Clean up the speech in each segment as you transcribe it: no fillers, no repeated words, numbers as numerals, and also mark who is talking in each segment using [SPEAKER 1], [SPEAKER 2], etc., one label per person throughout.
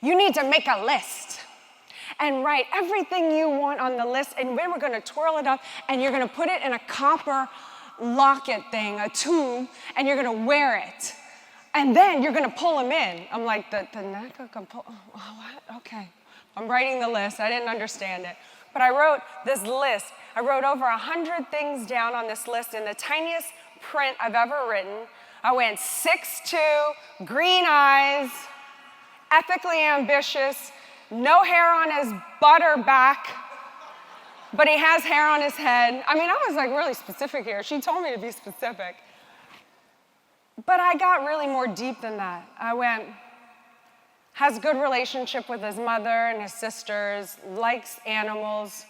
[SPEAKER 1] You need to make a list and write everything you want on the list, and then we're gonna twirl it up, and you're gonna put it in a copper locket thing, a tube, and you're gonna wear it. And then you're gonna pull them in. I'm like, the neck can pull, oh, what? Okay. I'm writing the list. I didn't understand it. But I wrote this list. I wrote over 100 things down on this list in the tiniest print I've ever written. I went 6'2", green eyes, ethically ambitious, no hair on his butt or back, but he has hair on his head. I mean, I was like really specific here. She told me to be specific. But I got really more deep than that. I went, has good relationship with his mother and his sisters, likes animals,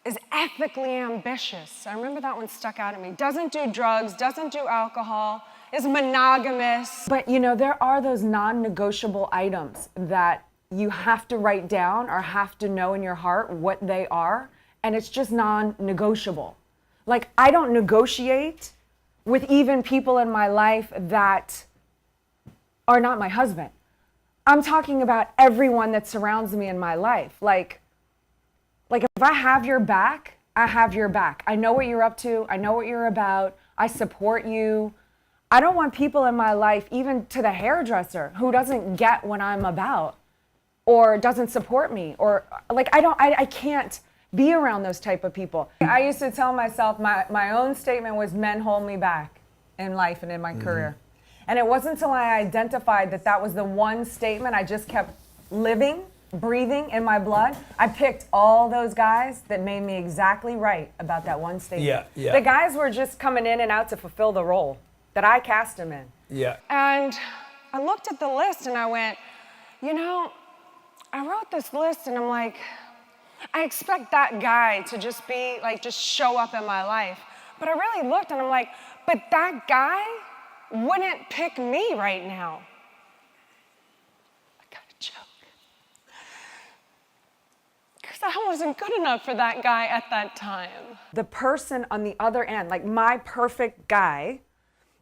[SPEAKER 1] is ethically ambitious. I remember that one stuck out at me. Doesn't do drugs, doesn't do alcohol, is monogamous.
[SPEAKER 2] But you know, there are those non-negotiable items that you have to write down or have to know in your heart what they are, and it's just non-negotiable. Like, I don't negotiate with even people in my life that are not my husband. I'm talking about everyone that surrounds me in my life. Like if I have your back, I have your back. I know what you're up to. I know what you're about. I support you. I don't want people in my life, even to the hairdresser, who doesn't get what I'm about or doesn't support me, or like I can't be around those type of people. I used to tell myself, my own statement was, men hold me back in life and in my career. And it wasn't until I identified that that was the one statement I just kept living, breathing in my blood. I picked all those guys that made me exactly right about that one statement.
[SPEAKER 3] Yeah.
[SPEAKER 2] The guys were just coming in and out to fulfill the role that I cast them in.
[SPEAKER 3] Yeah.
[SPEAKER 1] And I looked at the list and I went, you know, I wrote this list and I'm like, I expect that guy to just be like, just show up in my life. But I really looked and I'm like, but that guy wouldn't pick me right now. I got a joke. Because I wasn't good enough for that guy at that time.
[SPEAKER 2] The person on the other end, like my perfect guy,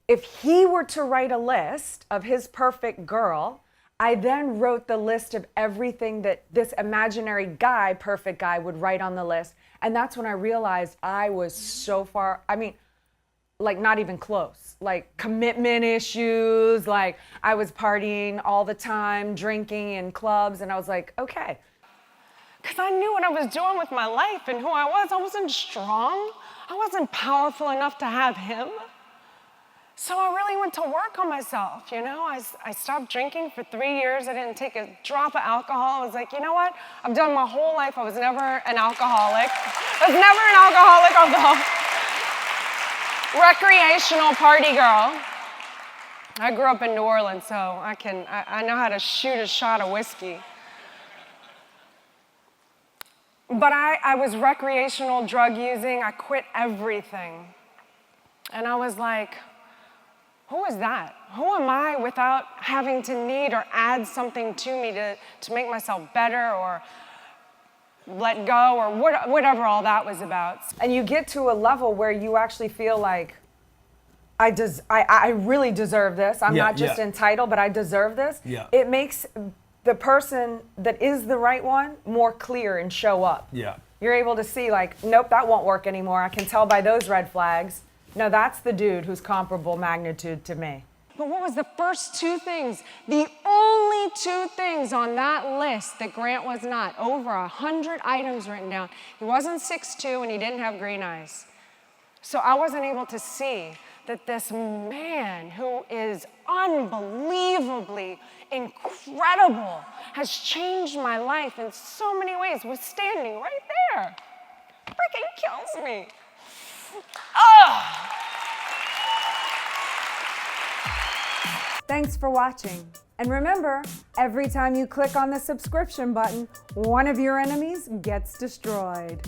[SPEAKER 2] if he were to write a list of his perfect girl, I then wrote the list of everything that this imaginary guy, perfect guy, would write on the list. And that's when I realized I was so far, I mean, like not even close. Like commitment issues, like I was partying all the time, drinking in clubs, and I was like, okay.
[SPEAKER 1] Because I knew what I was doing with my life and who I was. I wasn't strong. I wasn't powerful enough to have him. So I really went to work on myself, you know? I stopped drinking for 3 years. I didn't take a drop of alcohol. I was like, you know what? I've done my whole life. I was never an alcoholic. I was never an alcoholic, although recreational party girl. I grew up in New Orleans, so I know how to shoot a shot of whiskey. But I was recreational drug using. I quit everything. And I was like, who is that? Who am I without having to need or add something to me to make myself better or let go or whatever all that was about.
[SPEAKER 2] And you get to a level where you actually feel like, I really deserve this. I'm not just entitled, but I deserve this.
[SPEAKER 3] Yeah.
[SPEAKER 2] It makes the person that is the right one more clear and show up.
[SPEAKER 3] Yeah.
[SPEAKER 2] You're able to see like, nope, that won't work anymore. I can tell by those red flags. No, that's the dude who's comparable magnitude to me.
[SPEAKER 1] But what was the first two things? The only two things on that list that Grant was not. Over 100 items written down. He wasn't 6'2" and he didn't have green eyes. So I wasn't able to see that this man who is unbelievably incredible has changed my life in so many ways was standing right there. Freaking kills me. Oh!
[SPEAKER 2] Thanks for watching. And remember, every time you click on the subscription button, one of your enemies gets destroyed.